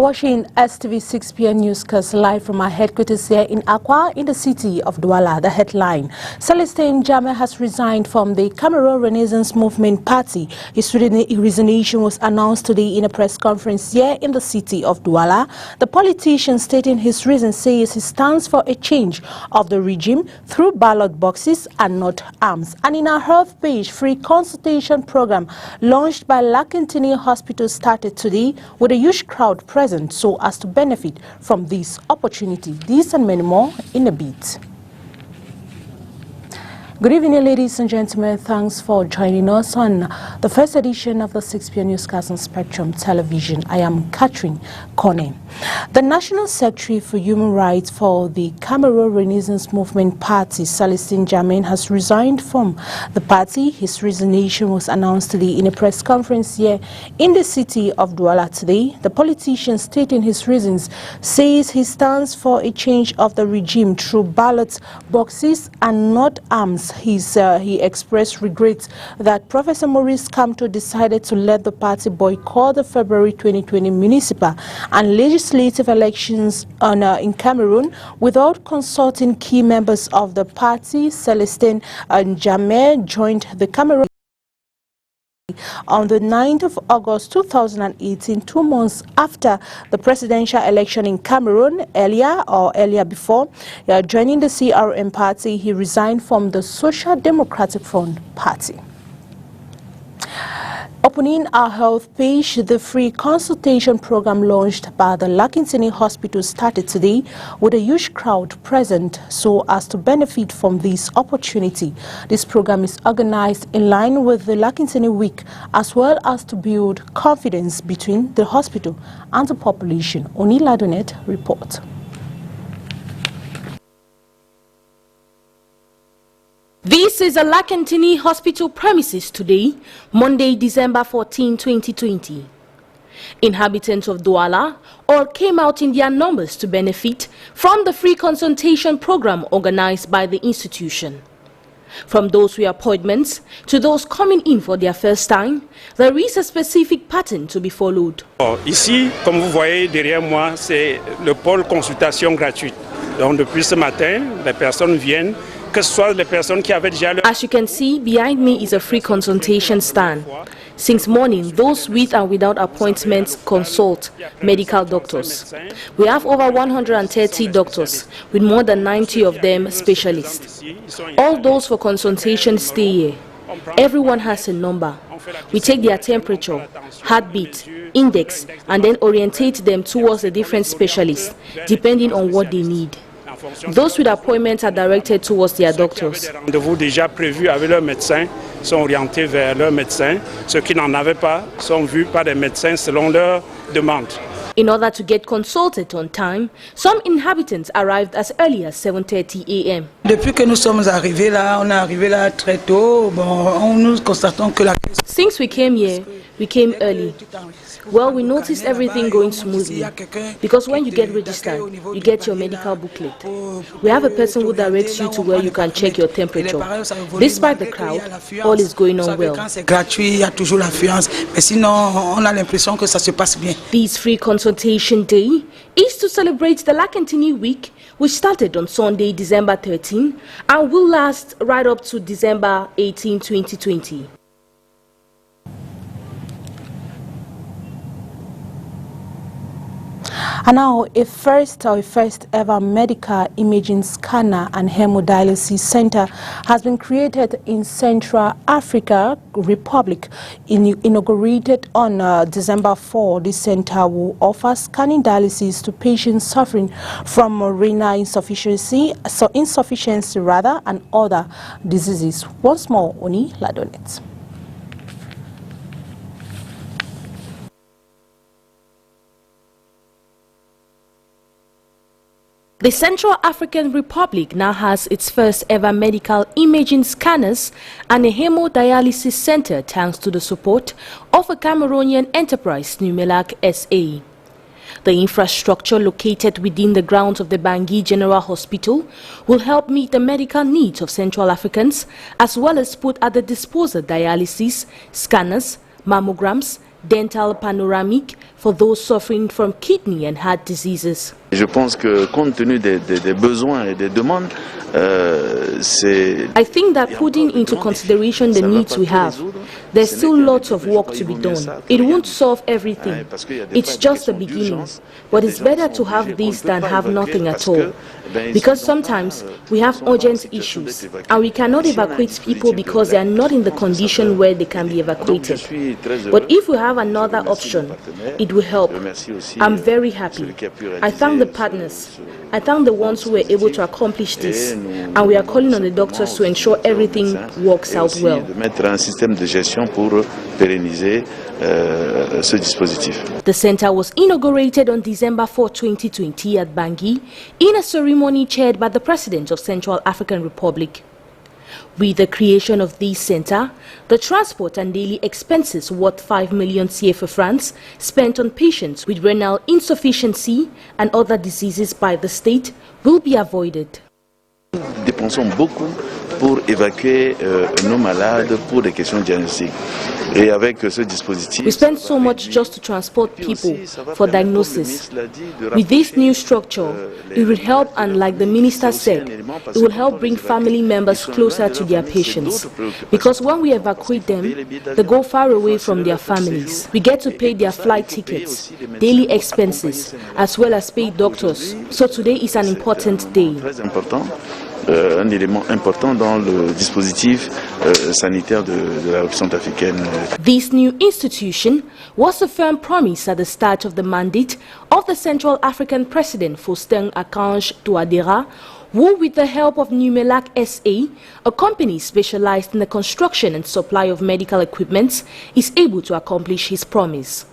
You're watching STV 6 p.m. newscast live from our headquarters here in Accra in the city of Douala. The headline: Celestine Jammeh has resigned from the Cameroon Renaissance Movement Party. His resignation was announced today in a press conference here in the city of Douala. The politician, stating his reason, says he stands for a change of the regime through ballot boxes and not arms. And in our health page, free consultation program launched by Kone Hospital started today with a huge crowd present so as to benefit from this opportunity. These and many more in a bit. Good evening, ladies and gentlemen. Thanks for joining us on the first edition of the 6 p.m. newscast on Spectrum Television. I am Catherine Kone. The National Secretary for Human Rights for the Cameroon Renaissance Movement Party, Celestine Jammeh, has resigned from the party. His resignation was announced today in a press conference here in the city of Douala today. The politician, stating his reasons, says he stands for a change of the regime through ballot boxes and not arms. He expressed regret that Professor Maurice Kamto decided to let the party boycott the February 2020 municipal and legislative elections in Cameroon without consulting key members of the party. Celestine Jammeh joined the Cameroon on the 9th of August 2018, 2 months after the presidential election in Cameroon. Earlier before joining the CRM party, he resigned from the Social Democratic Front party. Opening our health page, the free consultation program launched by the Kone Hospital started today with a huge crowd present so as to benefit from this opportunity. This program is organized in line with the Kone Week as well as to build confidence between the hospital and the population. Oni Ladonet report. This is a Kone Hospital premises today, Monday, December 14, 2020. Inhabitants of Douala all came out in their numbers to benefit from the free consultation program organized by the institution. From those with appointments to those coming in for their first time, there is a specific pattern to be followed. Ici, comme vous voyez derrière moi, c'est le pôle consultation gratuite. Donc depuis ce matin, les personnes viennent. As you can see, behind me is a free consultation stand. Since morning, those with and without appointments consult medical doctors. We have over 130 doctors, with more than 90 of them specialists. All those for consultation stay here. Everyone has a number. We take their temperature, heartbeat, index, and then orientate them towards the different specialists, depending on what they need. Those with appointments are directed towards their doctors. Les rendez-vous déjà prévus avec leurs médecins sont orientés vers leurs médecins. Ceux qui n'en avaient pas sont vus par des médecins selon leurs demandes. In order to get consulted on time, some inhabitants arrived as early as 7:30 a.m. Depuis que nous sommes arrivés là, on est arrivé là très tôt. Bon, nous constatons que la... Since we came here, we came early. Well, we noticed everything going smoothly because when you get registered, you get your medical booklet. We have a person who directs you to where you can check your temperature. Despite the crowd, all is going on well. This free consultation day is to celebrate the Kone Week, which started on Sunday, December 13, and will last right up to December 18, 2020. And now, a first ever medical imaging scanner and hemodialysis center has been created in Central Africa Republic. Inaugurated on December 4, this center will offer scanning dialysis to patients suffering from renal insufficiency, and other diseases. Once more, Oni Ladonet. The Central African Republic now has its first ever medical imaging scanners and a hemodialysis center thanks to the support of a Cameroonian enterprise, Numelac SA. The infrastructure located within the grounds of the Bangui General Hospital will help meet the medical needs of Central Africans as well as put at the disposal dialysis, scanners, mammograms, dental panoramic for those suffering from kidney and heart diseases. Je pense que compte tenu des besoins et des demandes, I think that putting into consideration the needs we have, there's still lots of work to be done. It won't solve everything. It's just the beginning. But it's better to have this than have nothing at all. Because sometimes we have urgent issues and we cannot evacuate people because they are not in the condition where they can be evacuated. But if we have another option, it will help. I'm very happy. I thank the partners. I thank the ones who were able to accomplish this, and we are calling on the doctors to ensure everything works out well. The center was inaugurated on December 4, 2020 at Bangui in a ceremony chaired by the President of Central African Republic. With the creation of this center, the transport and daily expenses worth 5 million CFA francs spent on patients with renal insufficiency and other diseases by the state will be avoided. Dépensons beaucoup pour évacuer nos malades pour des questions diagnostiques. Et avec ce dispositif, we spend so much just to transport people for diagnosis. With this new structure, it will help, and like the minister said, it will help bring family members closer to their patients. Because when we evacuate them, they go far away from their families. We get to pay their flight tickets, daily expenses, as well as pay doctors. So today is an important day. Un élément important dans le dispositif sanitaire de la République africaine. This new institution was a firm promise at the start of the mandate of the Central African President Faustin Archange Touadéra, who, with the help of Numelac SA, a company specialized in the construction and supply of medical equipment, is able to accomplish his promise.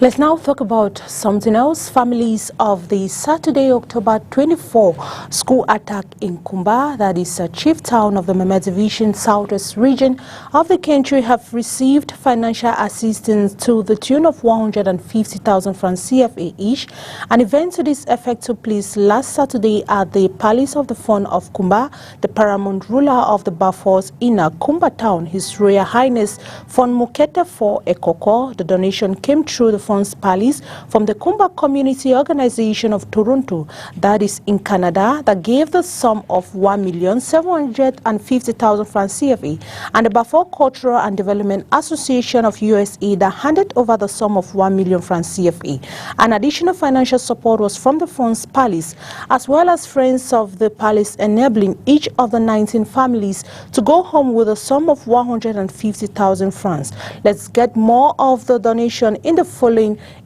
Let's now talk about something else. Families of the Saturday, October 24 school attack in Kumba, that is a chief town of the Meme Division Southwest region of the country, have received financial assistance to the tune of 150,000 francs CFA each. An event to this effect took place last Saturday at the Palace of the Fund of Kumba. The paramount ruler of the Bafors in Kumba town, His Royal Highness Fon Mukete for Ekoko. The donation came through the Funds Palace from the Kumba Community Organization of Toronto, that is in Canada, that gave the sum of 1,750,000 francs CFA, and the Bafor Cultural and Development Association of USA that handed over the sum of 1 million francs CFA. An additional financial support was from the Funds Palace, as well as Friends of the Palace, enabling each of the 19 families to go home with a sum of 150,000 francs. Let's get more of the donation in the following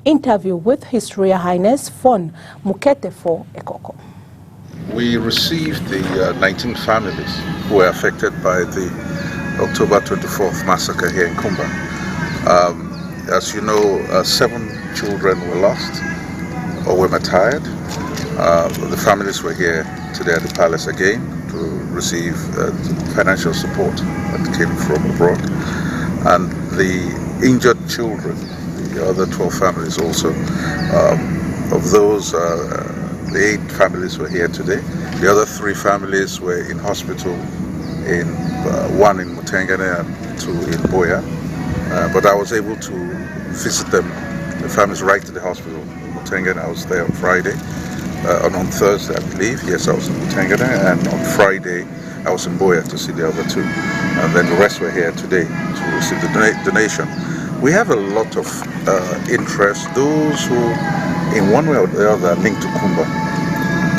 interview with His Royal Highness Fon Mukete for Ekoko. We received the 19 families who were affected by the October 24th massacre here in Kumba. As you know, 7 children were lost or were retired. The families were here today at the palace again to receive financial support that came from abroad. And the injured children, the other 12 families also, of those, the 8 families were here today. The other 3 families were in hospital, in one in Mutengane and 2 in Boya. But I was able to visit them, the families, right to the hospital. Mutengane, I was there on Friday, on Thursday I believe, yes, I was in Mutengane, and on Friday I was in Boya to see the other 2. And then the rest were here today to receive the donation. We have a lot of interest, those who in one way or the other are linked to Kumba,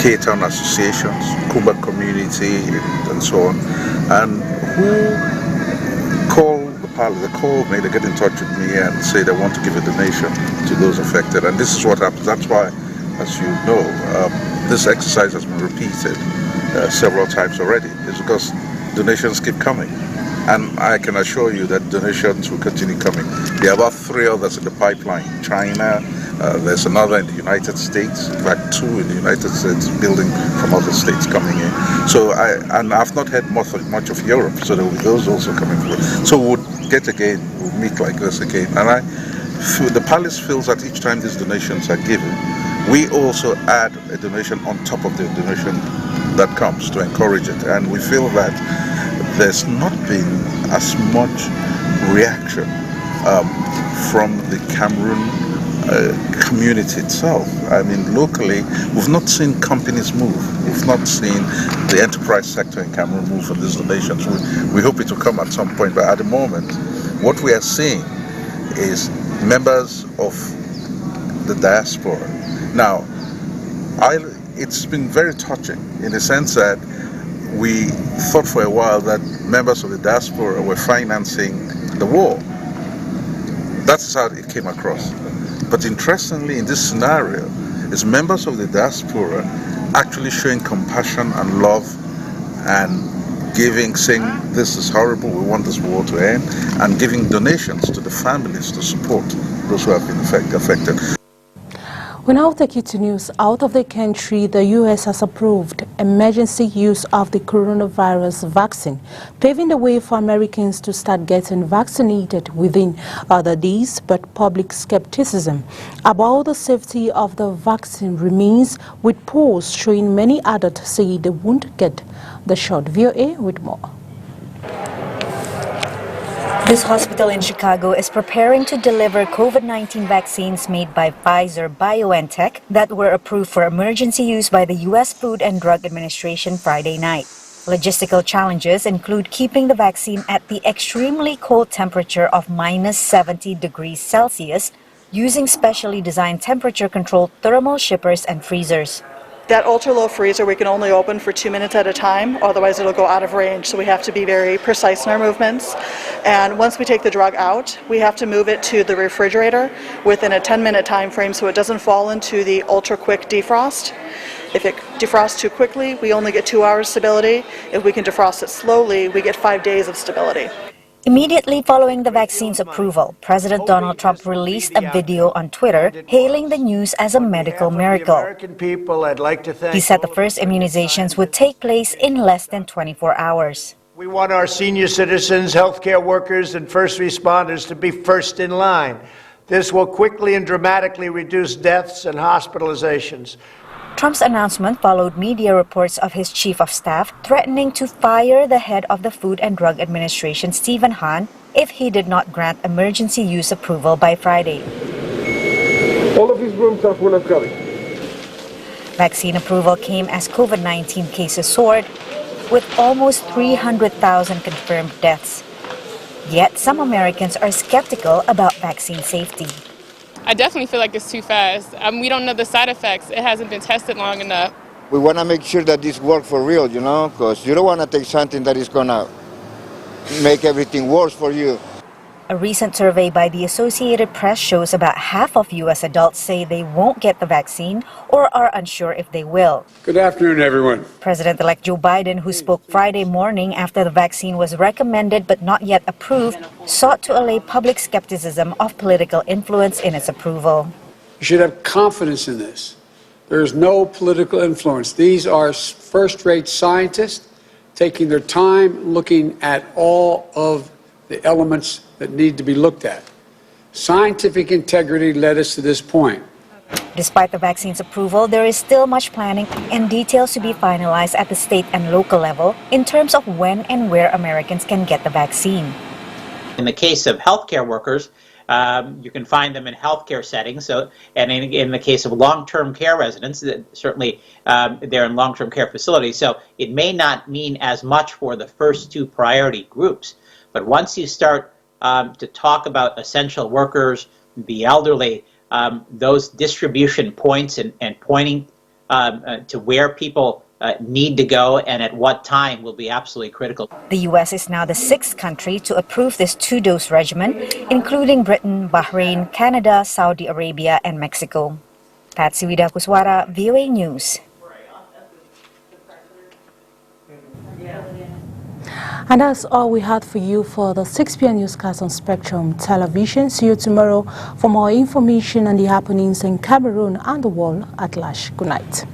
K-Town associations, Kumba community and so on, and who call the palace, they call me, they get in touch with me and say they want to give a donation to those affected. And this is what happens. That's why, as you know, this exercise has been repeated several times already. It's because donations keep coming. And I can assure you that donations will continue coming. There are about 3 others in the pipeline. China, there's another in the United States, in fact 2 in the United States, building from other states coming in. So I've not heard much of Europe, so there will be those also coming through. So we'll meet like this again. And the palace feels that each time these donations are given, we also add a donation on top of the donation that comes to encourage it. And we feel that there's not been as much reaction from the Cameroon community itself. I mean, locally, we've not seen companies move. We've not seen the enterprise sector in Cameroon move for these donations. We hope it will come at some point, but at the moment, what we are seeing is members of the diaspora. Now, it's been very touching in the sense that we thought for a while that members of the diaspora were financing the war. That's how it came across. But interestingly, in this scenario, is members of the diaspora actually showing compassion and love and giving, saying this is horrible, we want this war to end, and giving donations to the families to support those who have been affected. We now take you to news out of the country. The U.S. has approved emergency use of the coronavirus vaccine, paving the way for Americans to start getting vaccinated within other days. But public skepticism about the safety of the vaccine remains, with polls showing many adults say they won't get the shot. VOA with more. This hospital in Chicago is preparing to deliver COVID-19 vaccines made by Pfizer-BioNTech that were approved for emergency use by the U.S. Food and Drug Administration Friday night. Logistical challenges include keeping the vaccine at the extremely cold temperature of -70 degrees Celsius using specially designed temperature-controlled thermal shippers and freezers. That ultra-low freezer we can only open for 2 minutes at a time, otherwise it'll go out of range, so we have to be very precise in our movements. And once we take the drug out, we have to move it to the refrigerator within a 10-minute time frame so it doesn't fall into the ultra-quick defrost. If it defrosts too quickly, we only get 2 hours stability. If we can defrost it slowly, we get 5 days of stability. Immediately following the vaccine's approval, President Donald Trump released a video on Twitter hailing the news as a medical miracle. He said the first immunizations would take place in less than 24 hours. We want our senior citizens, healthcare workers, and first responders to be first in line. This will quickly and dramatically reduce deaths and hospitalizations. Trump's announcement followed media reports of his chief of staff threatening to fire the head of the Food and Drug Administration, Stephen Hahn, if he did not grant emergency use approval by Friday. All of these rooms are full of COVID. Vaccine approval came as COVID-19 cases soared, with almost 300,000 confirmed deaths. Yet some Americans are skeptical about vaccine safety. I definitely feel like it's too fast. We don't know the side effects. It hasn't been tested long enough. We want to make sure that this works for real, you know, because you don't want to take something that is going to make everything worse for you. A recent survey by the Associated Press shows about half of U.S. adults say they won't get the vaccine or are unsure if they will. Good afternoon, everyone. President-elect Joe Biden, who spoke Friday morning after the vaccine was recommended but not yet approved, sought to allay public skepticism of political influence in its approval. You should have confidence in this. There is no political influence. These are first-rate scientists taking their time looking at all of the elements that need to be looked at. Scientific integrity led us to this point. Despite the vaccine's approval, there is still much planning and details to be finalized at the state and local level in terms of when and where Americans can get the vaccine. In the case of healthcare workers, you can find them in healthcare settings. And in the case of long-term care residents, certainly they're in long-term care facilities. So it may not mean as much for the first two priority groups. But once you start to talk about essential workers, the elderly, those distribution points and pointing to where people need to go and at what time will be absolutely critical. The U.S. is now the 6th country to approve this 2-dose regimen, including Britain, Bahrain, Canada, Saudi Arabia, and Mexico. Patsy Widakuswara, VOA News. And that's all we had for you for the 6 p.m. newscast on Spectrum Television. See you tomorrow for more information on the happenings in Cameroon and the world at large. Good night.